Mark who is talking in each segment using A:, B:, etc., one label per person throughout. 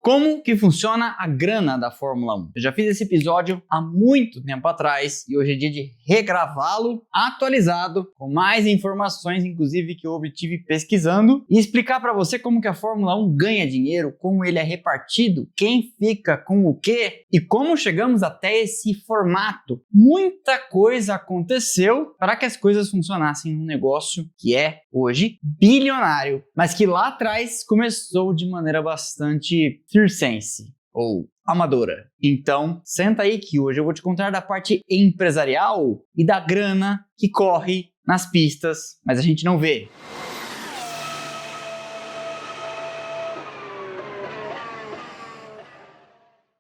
A: Como que funciona a grana da Fórmula 1? Eu já fiz esse episódio há muito tempo atrás e hoje é dia de regravá-lo atualizado, com mais informações, inclusive, que eu obtive pesquisando, e explicar para você como que a Fórmula 1 ganha dinheiro, como ele é repartido, quem fica com o quê e como chegamos até esse formato. Muita coisa aconteceu para que as coisas funcionassem num negócio que é hoje bilionário, mas que lá atrás começou de maneira bastante circense ou amadora. Então, senta aí que hoje eu vou te contar da parte empresarial e da grana que corre nas pistas, mas a gente não vê.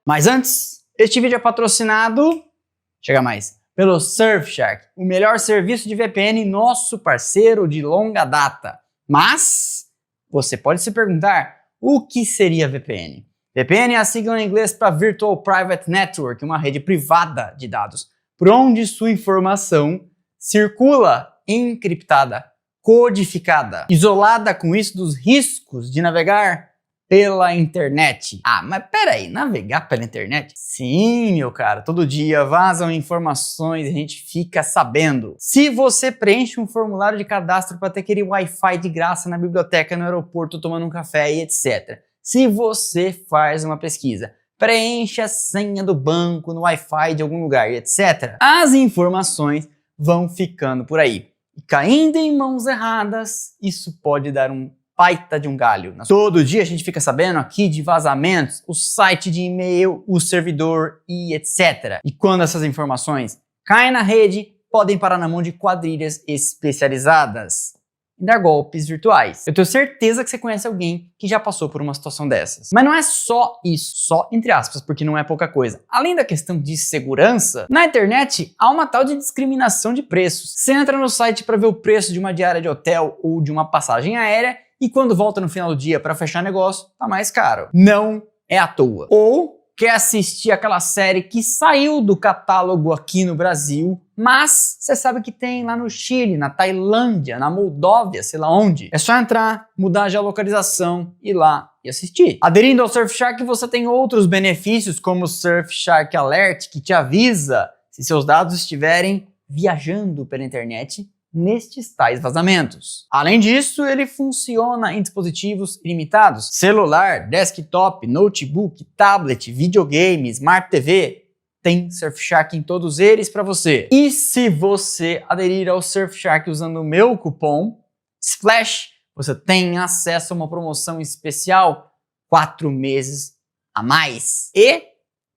A: Mas antes, este vídeo é patrocinado, chega mais, pelo Surfshark, o melhor serviço de VPN, nosso parceiro de longa data. Mas você pode se perguntar, o que seria VPN? VPN é a sigla em inglês para Virtual Private Network, uma rede privada de dados, por onde sua informação circula encriptada, codificada, isolada com isso dos riscos de navegar pela internet. Ah, mas peraí, navegar pela internet? Sim, meu cara, todo dia vazam informações e a gente fica sabendo. Se você preenche um formulário de cadastro para ter aquele Wi-Fi de graça na biblioteca, no aeroporto, tomando um café e etc. Se você faz uma pesquisa, preenche a senha do banco no Wi-Fi de algum lugar e etc. As informações vão ficando por aí. E caindo em mãos erradas, isso pode dar um baita de um galho. Todo dia a gente fica sabendo aqui de vazamentos, o site de e-mail, o servidor e etc. E quando essas informações caem na rede, podem parar na mão de quadrilhas especializadas em dar golpes virtuais. Eu tenho certeza que você conhece alguém que já passou por uma situação dessas. Mas não é só isso, só entre aspas, porque não é pouca coisa. Além da questão de segurança, na internet há uma tal de discriminação de preços. Você entra no site para ver o preço de uma diária de hotel ou de uma passagem aérea e quando volta no final do dia para fechar negócio, tá mais caro. Não é à toa. Ou quer assistir aquela série que saiu do catálogo aqui no Brasil, mas você sabe que tem lá no Chile, na Tailândia, na Moldóvia, sei lá onde. É só entrar, mudar a geolocalização, ir lá e assistir. Aderindo ao Surfshark, você tem outros benefícios, como o Surfshark Alert, que te avisa se seus dados estiverem viajando pela internet nestes tais vazamentos. Além disso, ele funciona em dispositivos ilimitados: celular, desktop, notebook, tablet, videogame, Smart TV. Tem Surfshark em todos eles para você. E se você aderir ao Surfshark usando o meu cupom SPLASH, você tem acesso a uma promoção especial, 4 meses a mais e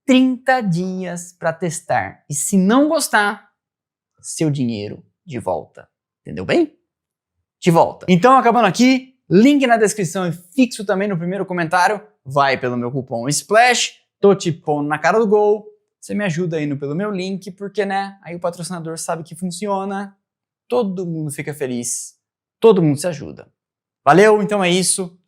A: 30 dias para testar. E se não gostar, seu dinheiro de volta. Entendeu bem? De volta. Então, acabando aqui, link na descrição e fixo também no primeiro comentário. Vai pelo meu cupom SPLASH, tô te pondo na cara do gol. Você me ajuda indo pelo meu link, porque, né, aí o patrocinador sabe que funciona, todo mundo fica feliz, todo mundo se ajuda. Valeu, então é isso.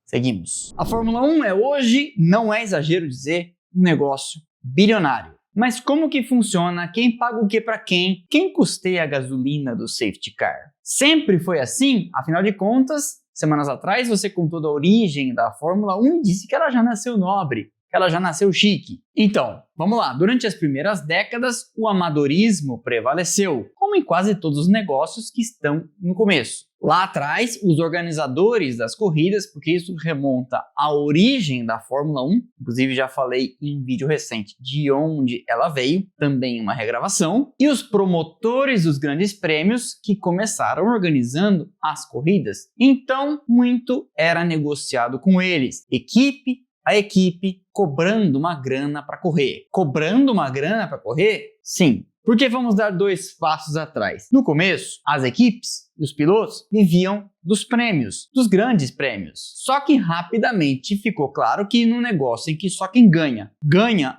A: Seguimos. A Fórmula 1 é hoje, não é exagero dizer, um negócio bilionário. Mas como que funciona? Quem paga o que para quem? Quem custeia a gasolina do safety car? Sempre foi assim? Afinal de contas, semanas atrás você contou da origem da Fórmula 1 e disse que ela já nasceu nobre, que ela já nasceu chique. Então, vamos lá. Durante as primeiras décadas, o amadorismo prevaleceu, como em quase todos os negócios que estão no começo. Lá atrás, os organizadores das corridas, porque isso remonta à origem da Fórmula 1, inclusive já falei em vídeo recente de onde ela veio, também uma regravação, e os promotores dos grandes prêmios que começaram organizando as corridas. Então, muito era negociado com eles, equipe a equipe, cobrando uma grana para correr. Cobrando uma grana para correr? Sim. Porque vamos dar 2 passos atrás. No começo, as equipes e os pilotos viviam dos prêmios, dos grandes prêmios. Só que rapidamente ficou claro que num negócio em que só quem ganha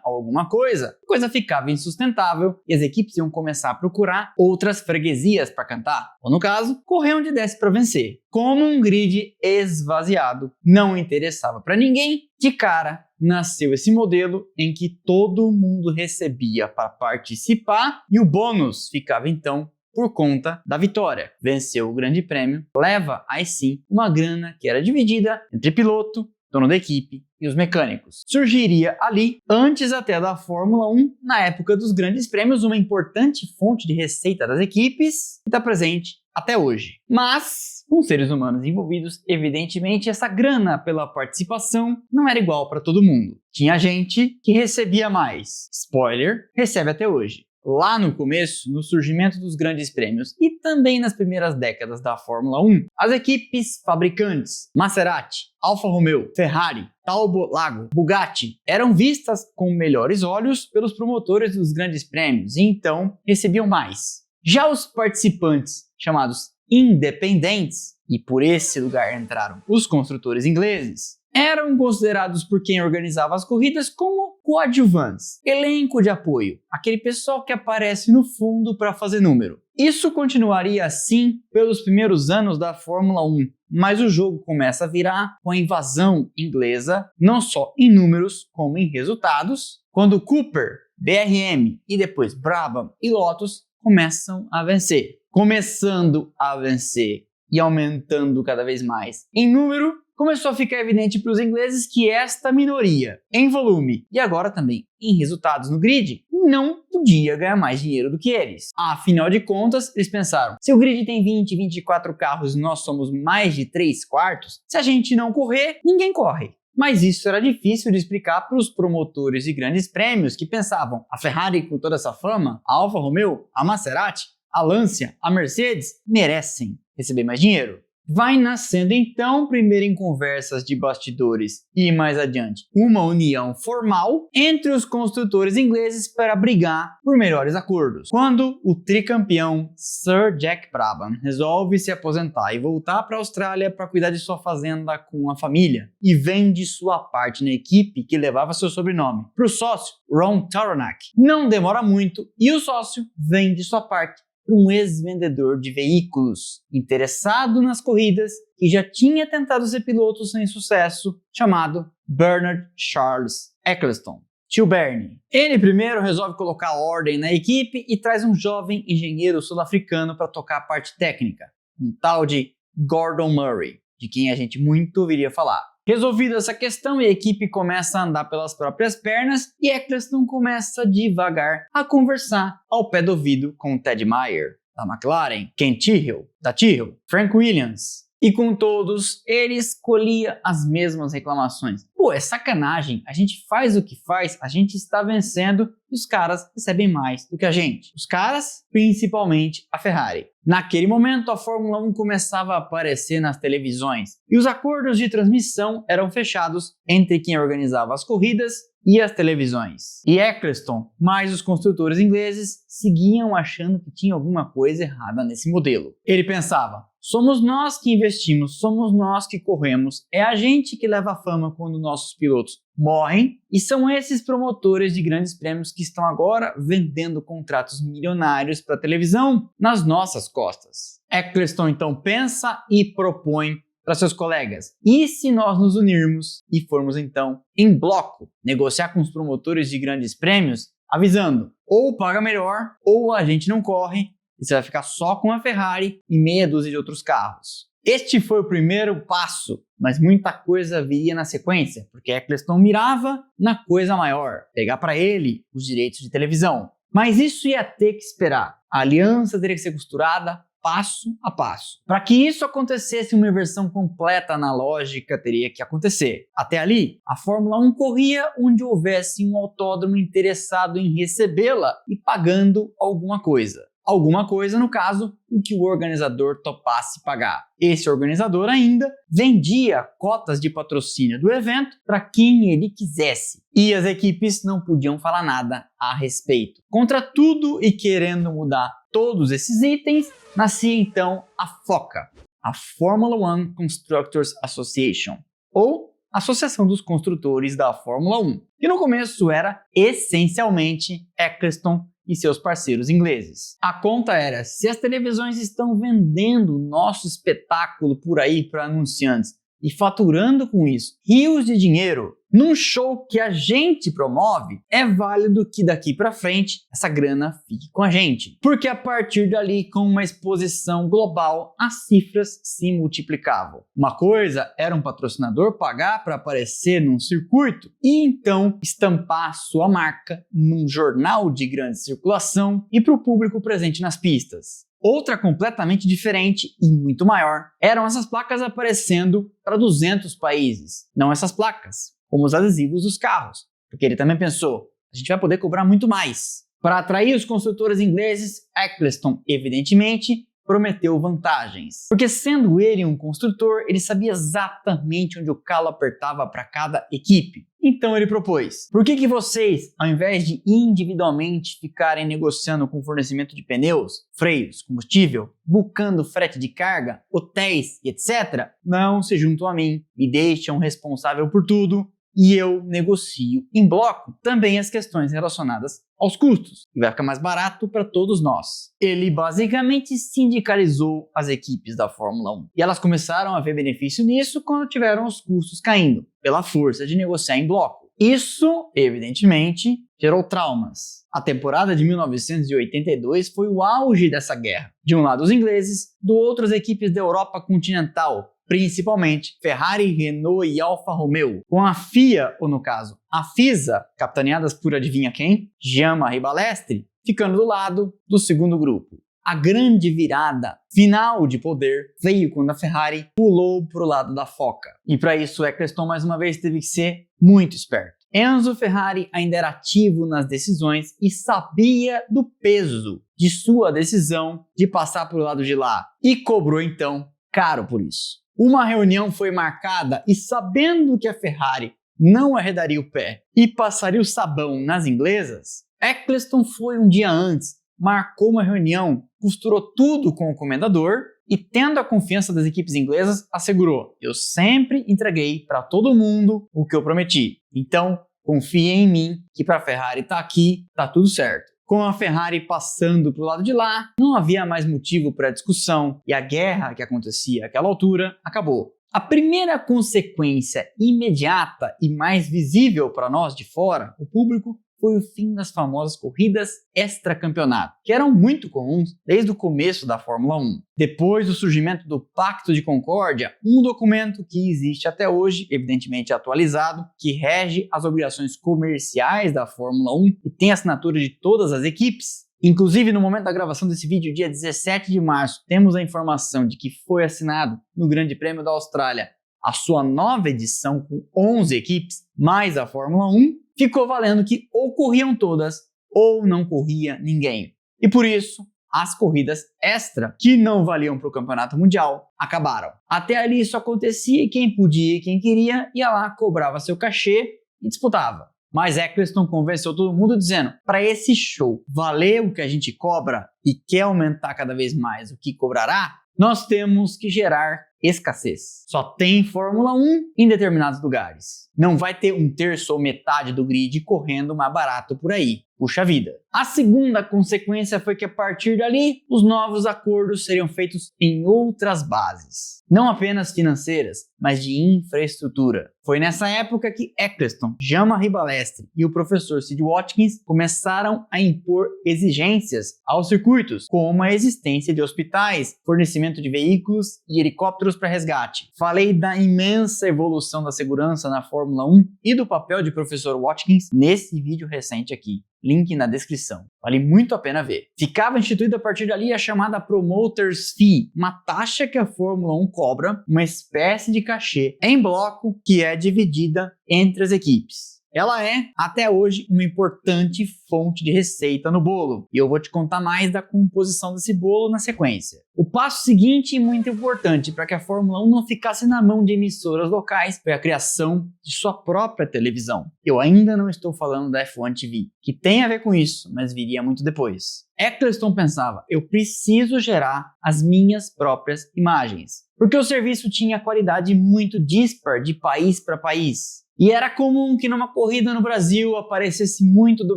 A: alguma coisa, a coisa ficava insustentável e as equipes iam começar a procurar outras freguesias para cantar. Ou no caso, correr onde desse para vencer. Como um grid esvaziado não interessava para ninguém, de cara nasceu esse modelo em que todo mundo recebia para participar e o bônus ficava então por conta da vitória. Venceu o grande prêmio, leva aí sim uma grana que era dividida entre piloto, dono da equipe, e os mecânicos. Surgiria ali, antes até da Fórmula 1, na época dos grandes prêmios, uma importante fonte de receita das equipes que está presente até hoje. Mas, com seres humanos envolvidos, evidentemente essa grana pela participação não era igual para todo mundo. Tinha gente que recebia mais. Spoiler, recebe até hoje. Lá no começo, no surgimento dos grandes prêmios e também nas primeiras décadas da Fórmula 1, as equipes fabricantes Maserati, Alfa Romeo, Ferrari, Talbot Lago, Bugatti eram vistas com melhores olhos pelos promotores dos grandes prêmios e então recebiam mais. Já os participantes chamados independentes, e por esse lugar entraram os construtores ingleses, eram considerados por quem organizava as corridas como coadjuvantes, elenco de apoio, aquele pessoal que aparece no fundo para fazer número. Isso continuaria assim pelos primeiros anos da Fórmula 1, mas o jogo começa a virar com a invasão inglesa, não só em números como em resultados, quando Cooper, BRM e depois Brabham e Lotus começam a vencer. Começando a vencer e aumentando cada vez mais em número, começou a ficar evidente para os ingleses que esta minoria, em volume e agora também em resultados no grid, não podia ganhar mais dinheiro do que eles. Afinal de contas, eles pensaram, se o grid tem 20, 24 carros e nós somos mais de 3/4, se a gente não correr, ninguém corre. Mas isso era difícil de explicar para os promotores de grandes prêmios que pensavam, a Ferrari com toda essa fama, a Alfa Romeo, a Maserati, a Lancia, a Mercedes merecem receber mais dinheiro. Vai nascendo então, primeiro em conversas de bastidores e mais adiante, uma união formal entre os construtores ingleses para brigar por melhores acordos. Quando o tricampeão Sir Jack Brabham resolve se aposentar e voltar para a Austrália para cuidar de sua fazenda com a família e vende sua parte na equipe que levava seu sobrenome para o sócio Ron Tauranac, não demora muito e o sócio vende sua parte para um ex-vendedor de veículos interessado nas corridas que já tinha tentado ser piloto sem sucesso, chamado Bernard Charles Eccleston, tio Bernie. Ele primeiro resolve colocar ordem na equipe e traz um jovem engenheiro sul-africano para tocar a parte técnica, um tal de Gordon Murray, de quem a gente muito ouviria falar. Resolvida essa questão, a equipe começa a andar pelas próprias pernas e Eccleston começa devagar a conversar ao pé do ouvido com Ted Meyer, da McLaren, Ken Tyrrell, da Tyrrell, Frank Williams. E com todos, ele escolhia as mesmas reclamações. Pô, é sacanagem, a gente faz o que faz, a gente está vencendo e os caras recebem mais do que a gente. Os caras, principalmente a Ferrari. Naquele momento, a Fórmula 1 começava a aparecer nas televisões e os acordos de transmissão eram fechados entre quem organizava as corridas e as televisões. E Eccleston, mais os construtores ingleses, seguiam achando que tinha alguma coisa errada nesse modelo. Ele pensava, somos nós que investimos, somos nós que corremos, é a gente que leva a fama quando nossos pilotos morrem e são esses promotores de grandes prêmios que estão agora vendendo contratos milionários para a televisão nas nossas costas. Eccleston então pensa e propõe para seus colegas, e se nós nos unirmos e formos então em bloco negociar com os promotores de grandes prêmios, avisando, ou paga melhor ou a gente não corre e você vai ficar só com a Ferrari e meia dúzia de outros carros. Este foi o primeiro passo, mas muita coisa viria na sequência, porque Eccleston mirava na coisa maior, pegar para ele os direitos de televisão. Mas isso ia ter que esperar. A aliança teria que ser costurada passo a passo. Para que isso acontecesse, uma inversão completa analógica teria que acontecer. Até ali, a Fórmula 1 corria onde houvesse um autódromo interessado em recebê-la e pagando alguma coisa. Alguma coisa, no caso, o que o organizador topasse pagar. Esse organizador ainda vendia cotas de patrocínio do evento para quem ele quisesse. E as equipes não podiam falar nada a respeito. Contra tudo e querendo mudar todos esses itens, nascia então a FOCA, a Formula One Constructors Association, ou Associação dos Construtores da Fórmula 1, que no começo era essencialmente Eccleston e seus parceiros ingleses. A conta era, se as televisões estão vendendo o nosso espetáculo por aí para anunciantes, e faturando com isso rios de dinheiro num show que a gente promove, é válido que daqui pra frente essa grana fique com a gente. Porque a partir dali, com uma exposição global, as cifras se multiplicavam. Uma coisa era um patrocinador pagar para aparecer num circuito e então estampar sua marca num jornal de grande circulação e para o público presente nas pistas. Outra completamente diferente e muito maior eram essas placas aparecendo para 200 países. Não essas placas, como os adesivos dos carros, porque ele também pensou, a gente vai poder cobrar muito mais. Para atrair os construtores ingleses, Eccleston, evidentemente, prometeu vantagens. Porque sendo ele um construtor, ele sabia exatamente onde o calo apertava para cada equipe. Então ele propôs, por que vocês, ao invés de individualmente ficarem negociando com fornecimento de pneus, freios, combustível, bucando frete de carga, hotéis e etc., não se juntam a mim, me deixam responsável por tudo e eu negocio em bloco também as questões relacionadas aos custos, e vai ficar mais barato para todos nós. Ele basicamente sindicalizou as equipes da Fórmula 1 e elas começaram a ver benefício nisso quando tiveram os custos caindo, pela força de negociar em bloco. Isso, evidentemente, gerou traumas. A temporada de 1982 foi o auge dessa guerra. De um lado os ingleses, do outro as equipes da Europa continental, principalmente Ferrari, Renault e Alfa Romeo, com a FIA, ou no caso, a FISA, capitaneadas por adivinha quem? Jean-Marie Balestre, ficando do lado do segundo grupo. A grande virada final de poder veio quando a Ferrari pulou para o lado da foca. E para isso, Eccleston mais uma vez teve que ser muito esperto. Enzo Ferrari ainda era ativo nas decisões e sabia do peso de sua decisão de passar para o lado de lá e cobrou então caro por isso. Uma reunião foi marcada e, sabendo que a Ferrari não arredaria o pé e passaria o sabão nas inglesas, Eccleston foi um dia antes, marcou uma reunião, costurou tudo com o comendador e, tendo a confiança das equipes inglesas, assegurou: eu sempre entreguei para todo mundo o que eu prometi. Então, confiem em mim que para a Ferrari tá aqui, tá tudo certo. Com a Ferrari passando para o lado de lá, não havia mais motivo para discussão e a guerra que acontecia àquela altura acabou. A primeira consequência imediata e mais visível para nós de fora, o público, foi o fim das famosas corridas extracampeonato, que eram muito comuns desde o começo da Fórmula 1. Depois do surgimento do Pacto de Concórdia, um documento que existe até hoje, evidentemente atualizado, que rege as obrigações comerciais da Fórmula 1 e tem a assinatura de todas as equipes. Inclusive, no momento da gravação desse vídeo, dia 17 de março, temos a informação de que foi assinado no Grande Prêmio da Austrália a sua nova edição com 11 equipes, mais a Fórmula 1, ficou valendo que ou corriam todas ou não corria ninguém. E por isso, as corridas extra, que não valiam para o campeonato mundial, acabaram. Até ali isso acontecia e quem podia e quem queria ia lá, cobrava seu cachê e disputava. Mas Eccleston convenceu todo mundo dizendo, para esse show valer o que a gente cobra e quer aumentar cada vez mais o que cobrará, nós temos que gerar escassez. Só tem Fórmula 1 em determinados lugares. Não vai ter um terço ou metade do grid correndo mais barato por aí. Puxa vida. A segunda consequência foi que a partir dali, os novos acordos seriam feitos em outras bases. Não apenas financeiras, mas de infraestrutura. Foi nessa época que Eccleston, Jean-Marie Balestre e o professor Sid Watkins começaram a impor exigências aos circuitos, como a existência de hospitais, fornecimento de veículos e helicópteros para resgate. Falei da imensa evolução da segurança na Fórmula 1 e do papel de professor Watkins nesse vídeo recente aqui. Link na descrição. Vale muito a pena ver. Ficava instituída a partir dali a chamada Promoters Fee, uma taxa que a Fórmula 1 cobra, uma espécie de cachê em bloco que é dividida entre as equipes. Ela é, até hoje, uma importante fonte de receita no bolo. E eu vou te contar mais da composição desse bolo na sequência. O passo seguinte e muito importante para que a Fórmula 1 não ficasse na mão de emissoras locais foi a criação de sua própria televisão. Eu ainda não estou falando da F1 TV, que tem a ver com isso, mas viria muito depois. Eccleston pensava, eu preciso gerar as minhas próprias imagens, porque o serviço tinha qualidade muito dispar de país para país. E era comum que numa corrida no Brasil aparecesse muito do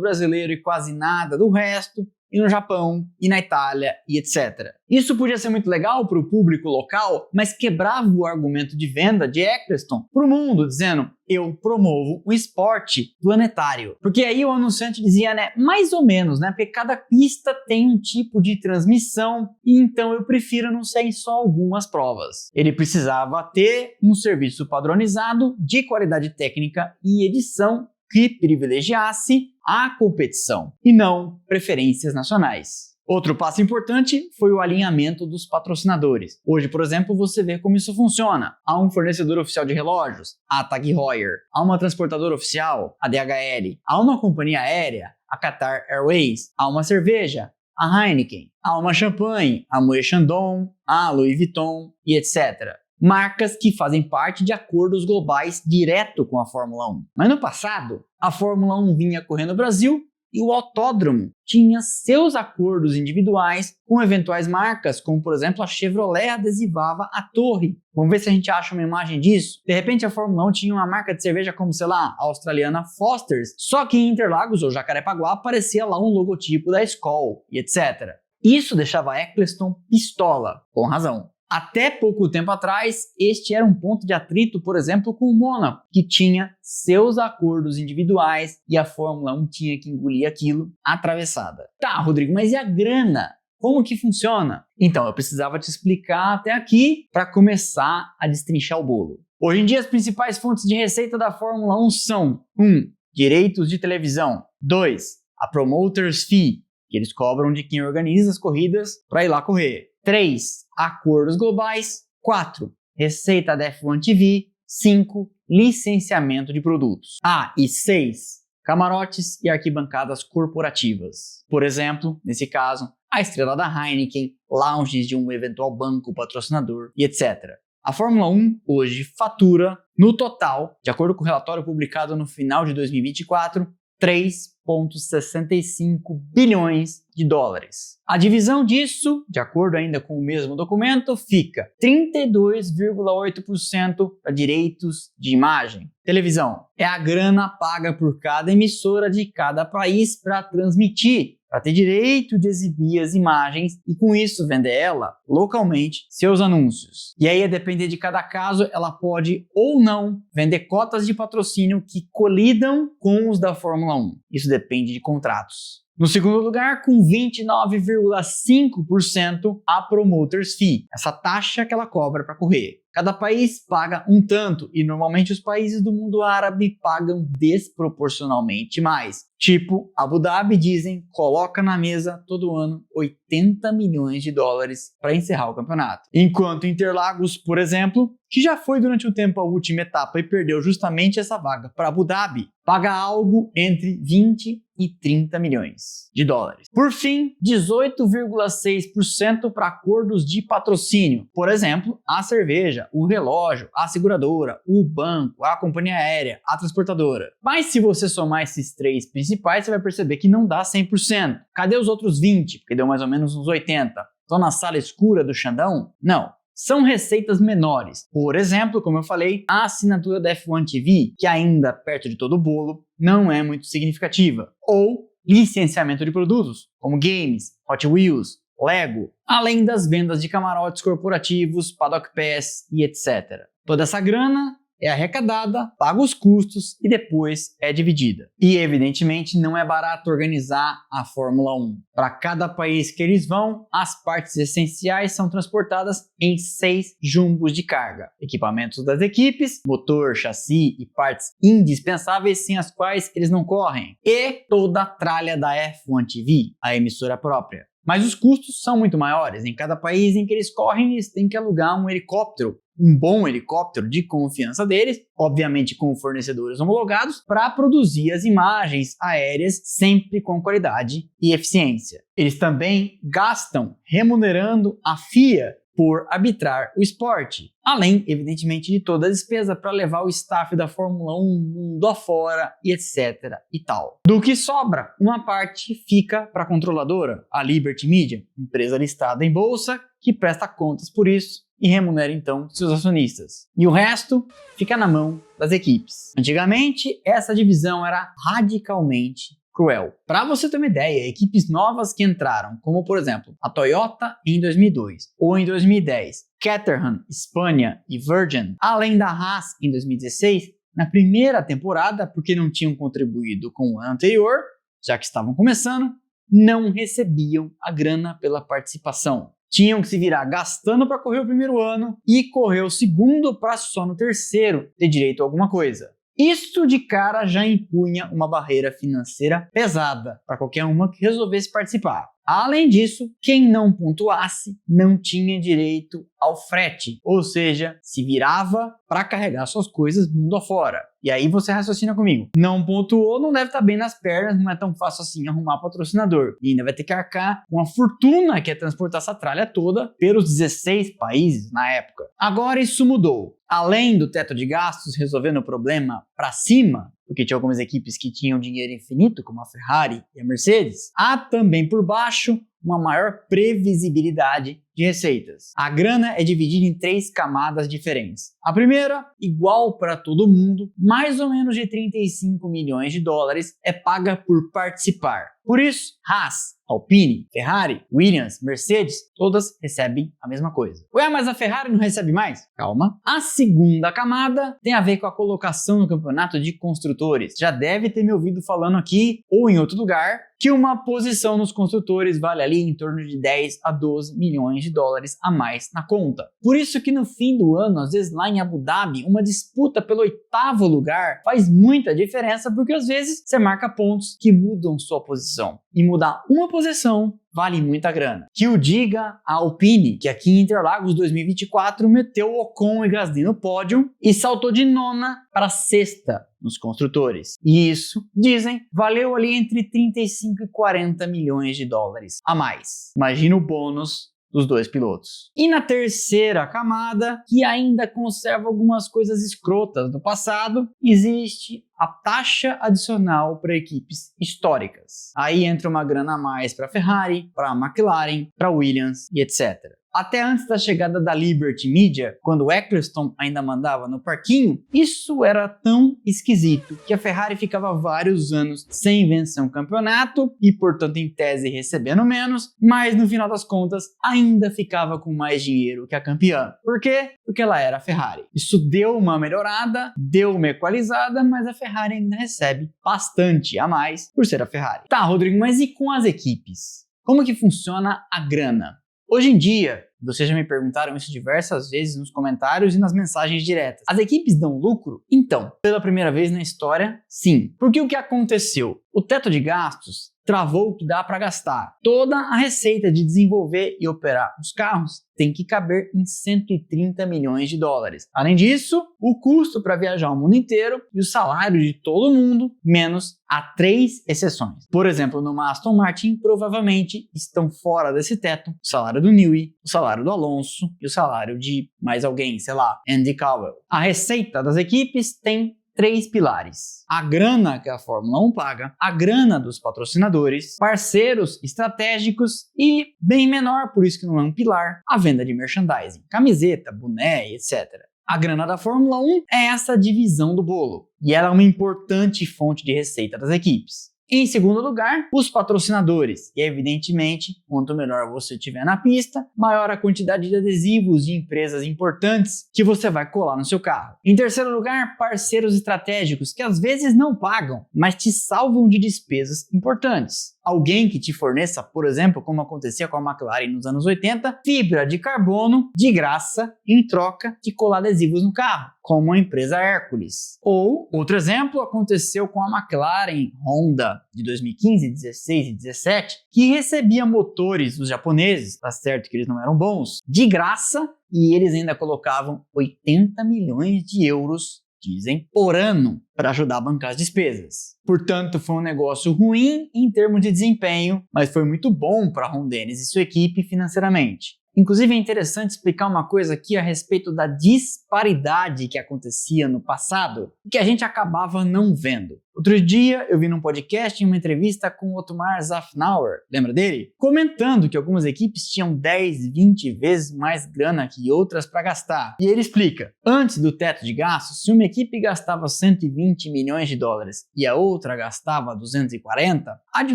A: brasileiro e quase nada do resto, e no Japão, e na Itália, e etc. Isso podia ser muito legal para o público local, mas quebrava o argumento de venda de Eccleston para o mundo, dizendo: eu promovo o esporte planetário. Porque aí o anunciante dizia, né, mais ou menos, né, porque cada pista tem um tipo de transmissão, e então eu prefiro anunciar em só algumas provas. Ele precisava ter um serviço padronizado de qualidade técnica e edição que privilegiasse a competição e não preferências nacionais. Outro passo importante foi o alinhamento dos patrocinadores. Hoje, por exemplo, você vê como isso funciona. Há um fornecedor oficial de relógios, a Tag Heuer. Há uma transportadora oficial, a DHL. Há uma companhia aérea, a Qatar Airways. Há uma cerveja, a Heineken. Há uma champanhe, a Moët Chandon, a Louis Vuitton e etc. Marcas que fazem parte de acordos globais direto com a Fórmula 1. Mas no passado, a Fórmula 1 vinha correndo no Brasil e o autódromo tinha seus acordos individuais com eventuais marcas, como por exemplo a Chevrolet adesivava a torre. Vamos ver se a gente acha uma imagem disso. De repente a Fórmula 1 tinha uma marca de cerveja como, sei lá, a australiana Foster's, só que em Interlagos ou Jacarepaguá aparecia lá um logotipo da Skol e etc. Isso deixava Eccleston pistola, com razão. Até pouco tempo atrás, este era um ponto de atrito, por exemplo, com o Mônaco, que tinha seus acordos individuais e a Fórmula 1 tinha que engolir aquilo atravessada. Tá, Rodrigo, mas e a grana? Como que funciona? Então, eu precisava te explicar até aqui para começar a destrinchar o bolo. Hoje em dia, as principais fontes de receita da Fórmula 1 são 1. Direitos de televisão. 2. A Promoter's Fee, que eles cobram de quem organiza as corridas para ir lá correr. 3. Acordos globais. 4. Receita da F1 TV. 5. Licenciamento de produtos. E 6. Camarotes e arquibancadas corporativas. Por exemplo, nesse caso, a estrela da Heineken, lounges de um eventual banco patrocinador e etc. A Fórmula 1 hoje fatura, no total, de acordo com o relatório publicado no final de 2024, 3,65 bilhões de dólares. A divisão disso, de acordo ainda com o mesmo documento, fica 32,8% para direitos de imagem. Televisão é a grana paga por cada emissora de cada país para transmitir, para ter direito de exibir as imagens e com isso vender ela localmente seus anúncios. E aí, a depender de cada caso, ela pode ou não vender cotas de patrocínio que colidam com os da Fórmula 1. Isso depende de contratos. No segundo lugar, com 29,5% a Promoter's Fee, essa taxa que ela cobra para correr. Cada país paga um tanto e normalmente os países do mundo árabe pagam desproporcionalmente mais. Tipo, Abu Dhabi dizem, coloca na mesa todo ano 80 milhões de dólares para encerrar o campeonato. Enquanto Interlagos, por exemplo, que já foi durante um tempo a última etapa e perdeu justamente essa vaga para Abu Dhabi, paga algo entre 20 e 30 milhões de dólares. Por fim, 18,6% para acordos de patrocínio. Por exemplo, a cerveja, o relógio, a seguradora, o banco, a companhia aérea, a transportadora. Mas se você somar esses três principais, você vai perceber que não dá 100%. Cadê os outros 20%? Porque deu mais ou menos uns 80%. Estão na sala escura do Xandão? Não. São receitas menores. Por exemplo, como eu falei, a assinatura da F1 TV, que ainda perto de todo o bolo, não é muito significativa. Ou licenciamento de produtos, como games, Hot Wheels, Lego, além das vendas de camarotes corporativos, Paddock Pass e etc. Toda essa grana é arrecadada, paga os custos e depois é dividida. E evidentemente não é barato organizar a Fórmula 1. Para cada país que eles vão, as partes essenciais são transportadas em 6 jumbos de carga. Equipamentos das equipes, motor, chassi e partes indispensáveis sem as quais eles não correm. E toda a tralha da F1 TV, a emissora própria. Mas os custos são muito maiores. Em cada país em que eles correm, eles têm que alugar um helicóptero, um bom helicóptero de confiança deles, obviamente com fornecedores homologados, para produzir as imagens aéreas sempre com qualidade e eficiência. Eles também gastam remunerando a FIA por arbitrar o esporte, além, evidentemente, de toda a despesa para levar o staff da Fórmula 1 mundo afora e etc. e tal. Do que sobra, uma parte fica para a controladora, a Liberty Media, empresa listada em bolsa que presta contas por isso e remunera então seus acionistas. E o resto fica na mão das equipes. Antigamente, essa divisão era radicalmente cruel. Para você ter uma ideia, equipes novas que entraram, como por exemplo a Toyota em 2002 ou em 2010, Caterham, Scania e Virgin, além da Haas em 2016, na primeira temporada, porque não tinham contribuído com o ano anterior, já que estavam começando, não recebiam a grana pela participação. Tinham que se virar gastando para correr o primeiro ano e correr o segundo para só no terceiro ter direito a alguma coisa. Isso de cara já impunha uma barreira financeira pesada para qualquer uma que resolvesse participar. Além disso, quem não pontuasse não tinha direito ao frete, ou seja, se virava para carregar suas coisas mundo afora. E aí você raciocina comigo, não pontuou, não deve estar bem nas pernas, não é tão fácil assim arrumar patrocinador. E ainda vai ter que arcar com a fortuna que é transportar essa tralha toda pelos 16 países na época. Agora isso mudou. Além do teto de gastos resolvendo o problema para cima, porque tinha algumas equipes que tinham dinheiro infinito, como a Ferrari e a Mercedes, há também por baixo uma maior previsibilidade de receitas. A grana é dividida em 3 camadas diferentes. A primeira, igual para todo mundo, mais ou menos de 35 milhões de dólares é paga por participar. Por isso, Haas, Alpine, Ferrari, Williams, Mercedes, todas recebem a mesma coisa. Ué, mas a Ferrari não recebe mais? Calma. A segunda camada tem a ver com a colocação no campeonato de construtores. Já deve ter me ouvido falando aqui, ou em outro lugar, que uma posição nos construtores vale ali em torno de 10 a 12 milhões de dólares a mais na conta. Por isso que no fim do ano, às vezes lá em Abu Dhabi, uma disputa pelo 8º lugar faz muita diferença, porque às vezes você marca pontos que mudam sua posição. E mudar uma posição vale muita grana. Que o diga a Alpine, que aqui em Interlagos 2024 meteu Ocon e Gasly no pódio e saltou de 9ª para 6ª nos construtores. E isso, dizem, valeu ali entre 35 e 40 milhões de dólares a mais. Imagina o bônus dos 2 pilotos. E na terceira camada, que ainda conserva algumas coisas escrotas do passado, existe a taxa adicional para equipes históricas. Aí entra uma grana a mais para a Ferrari, para a McLaren, para a Williams e etc. Até antes da chegada da Liberty Media, quando o Eccleston ainda mandava no parquinho, isso era tão esquisito que a Ferrari ficava vários anos sem vencer um campeonato e, portanto, em tese recebendo menos, mas no final das contas ainda ficava com mais dinheiro que a campeã. Por quê? Porque ela era a Ferrari. Isso deu uma melhorada, deu uma equalizada, mas a Ferrari ainda recebe bastante a mais por ser a Ferrari. Tá, Rodrigo, mas e com as equipes? Como que funciona a grana? Hoje em dia, vocês já me perguntaram isso diversas vezes nos comentários e nas mensagens diretas. As equipes dão lucro? Então, pela primeira vez na história, sim. Porque o que aconteceu? O teto de gastos travou o que dá para gastar. Toda a receita de desenvolver e operar os carros tem que caber em 130 milhões de dólares. Além disso, o custo para viajar o mundo inteiro e o salário de todo mundo, menos há 3 exceções. Por exemplo, numa Aston Martin, provavelmente estão fora desse teto o salário do Newey, o salário do Alonso e o salário de mais alguém, sei lá, Andy Cowell. A receita das equipes tem 3 pilares: a grana que a Fórmula 1 paga, a grana dos patrocinadores, parceiros estratégicos e, bem menor, por isso que não é um pilar, a venda de merchandising, camiseta, boné, etc. A grana da Fórmula 1 é essa divisão do bolo, e ela é uma importante fonte de receita das equipes. Em segundo lugar, os patrocinadores. E evidentemente, quanto melhor você tiver na pista, maior a quantidade de adesivos de empresas importantes que você vai colar no seu carro. Em terceiro lugar, parceiros estratégicos que às vezes não pagam, mas te salvam de despesas importantes. Alguém que te forneça, por exemplo, como acontecia com a McLaren nos anos 80, fibra de carbono de graça em troca de colar adesivos no carro, como a empresa Hércules. Ou, outro exemplo, aconteceu com a McLaren Honda de 2015, 16 e 17, que recebia motores dos japoneses, tá certo que eles não eram bons, de graça, e eles ainda colocavam 80 milhões de euros, dizem, por ano, para ajudar a bancar as despesas. Portanto, foi um negócio ruim em termos de desempenho, mas foi muito bom para a Ron Dennis e sua equipe financeiramente. Inclusive é interessante explicar uma coisa aqui a respeito da disparidade que acontecia no passado e que a gente acabava não vendo. Outro dia eu vi num podcast em uma entrevista com o Otmar Zafnauer, lembra dele? Comentando que algumas equipes tinham 10, 20 vezes mais grana que outras para gastar. E ele explica, antes do teto de gastos, se uma equipe gastava 120 milhões de dólares e a outra gastava 240, a de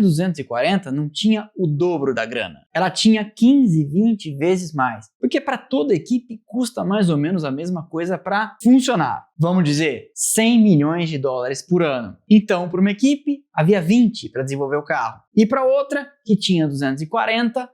A: 240 não tinha o dobro da grana. Ela tinha 15, 20 vezes mais. Porque para toda equipe custa mais ou menos a mesma coisa para funcionar. Vamos dizer, 100 milhões de dólares por ano. Então, para uma equipe, havia 20 para desenvolver o carro. E para outra, que tinha 240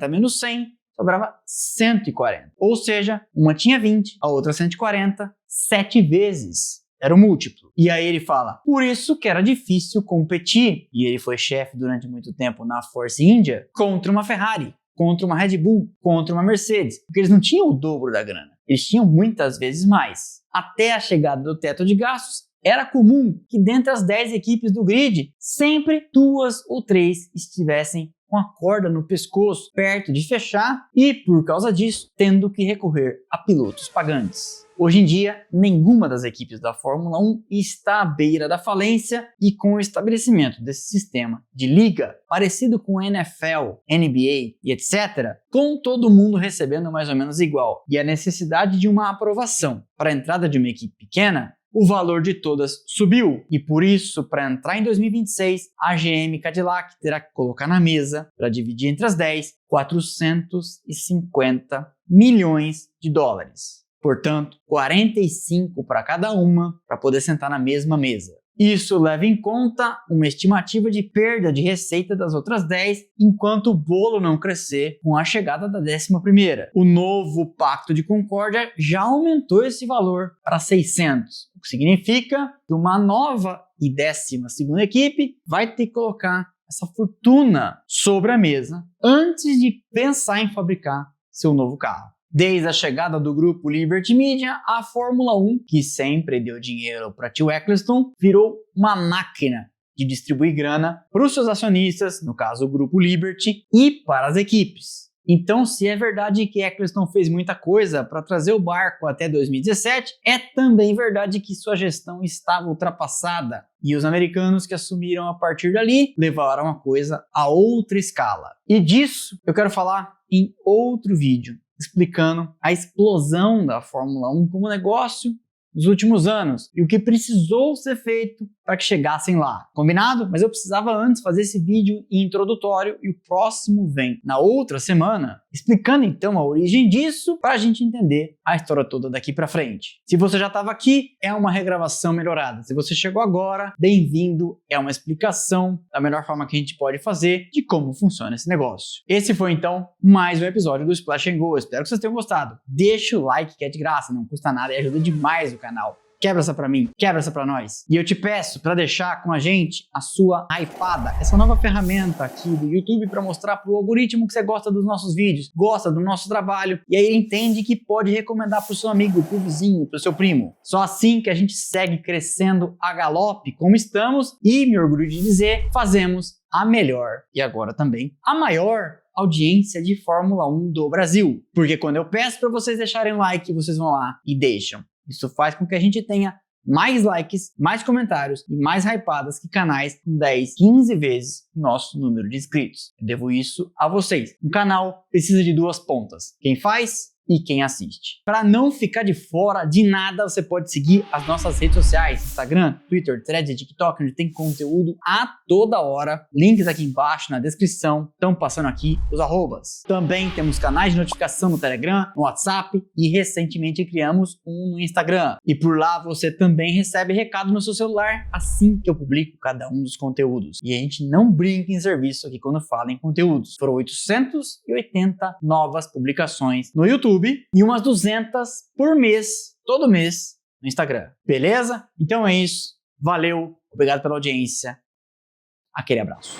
A: menos 100, sobrava 140. Ou seja, uma tinha 20, a outra 140, 7 vezes. Era o múltiplo. E aí ele fala, por isso que era difícil competir. E ele foi chefe durante muito tempo na Force India contra uma Ferrari, contra uma Red Bull, contra uma Mercedes. Porque eles não tinham o dobro da grana. Eles tinham muitas vezes mais. Até a chegada do teto de gastos, era comum que dentre as 10 equipes do grid, sempre 2 ou 3 estivessem com a corda no pescoço, perto de fechar e, por causa disso, tendo que recorrer a pilotos pagantes. Hoje em dia, nenhuma das equipes da Fórmula 1 está à beira da falência e com o estabelecimento desse sistema de liga, parecido com a NFL, NBA e etc., com todo mundo recebendo mais ou menos igual, e a necessidade de uma aprovação para a entrada de uma equipe pequena, o valor de todas subiu. E por isso, para entrar em 2026, a GM Cadillac terá que colocar na mesa, para dividir entre as 10, 450 milhões de dólares. Portanto, 45 para cada uma para poder sentar na mesma mesa. Isso leva em conta uma estimativa de perda de receita das outras 10, enquanto o bolo não crescer com a chegada da 11ª. O novo Pacto de Concórdia já aumentou esse valor para 600, o que significa que uma nova e 12ª equipe vai ter que colocar essa fortuna sobre a mesa antes de pensar em fabricar seu novo carro. Desde a chegada do grupo Liberty Media, a Fórmula 1, que sempre deu dinheiro para tio Eccleston, virou uma máquina de distribuir grana para os seus acionistas, no caso o grupo Liberty, e para as equipes. Então, se é verdade que Eccleston fez muita coisa para trazer o barco até 2017, é também verdade que sua gestão estava ultrapassada. E os americanos que assumiram a partir dali levaram a coisa a outra escala. E disso eu quero falar em outro vídeo, explicando a explosão da Fórmula 1 como negócio nos últimos anos e o que precisou ser feito para que chegassem lá. Combinado? Mas eu precisava antes fazer esse vídeo introdutório e o próximo vem na outra semana, explicando então a origem disso para a gente entender a história toda daqui para frente. Se você já estava aqui, é uma regravação melhorada. Se você chegou agora, bem-vindo. É uma explicação da melhor forma que a gente pode fazer de como funciona esse negócio. Esse foi então mais um episódio do Splash and Go. Espero que vocês tenham gostado. Deixa o like que é de graça, não custa nada e ajuda demais o canal. Quebra essa pra mim, quebra essa pra nós. E eu te peço para deixar com a gente a sua hypada, essa nova ferramenta aqui do YouTube para mostrar pro algoritmo que você gosta dos nossos vídeos, gosta do nosso trabalho, e aí ele entende que pode recomendar pro seu amigo, pro vizinho, pro seu primo. Só assim que a gente segue crescendo a galope como estamos e, me orgulho de dizer, fazemos a melhor e agora também a maior audiência de Fórmula 1 do Brasil. Porque quando eu peço para vocês deixarem like, vocês vão lá e deixam. Isso faz com que a gente tenha mais likes, mais comentários e mais hypadas que canais com 10, 15 vezes o nosso número de inscritos. Eu devo isso a vocês. Um canal precisa de duas pontas. Quem faz e quem assiste. Para não ficar de fora de nada, você pode seguir as nossas redes sociais, Instagram, Twitter, Threads, TikTok, onde tem conteúdo a toda hora. Links aqui embaixo na descrição, estão passando aqui os arrobas. Também temos canais de notificação no Telegram, no WhatsApp e recentemente criamos um no Instagram. E por lá você também recebe recado no seu celular assim que eu publico cada um dos conteúdos. E a gente não brinca em serviço aqui quando fala em conteúdos. Foram 880 novas publicações no YouTube e umas 200 por mês, todo mês, no Instagram. Beleza? Então é isso. Valeu, obrigado pela audiência. Aquele abraço.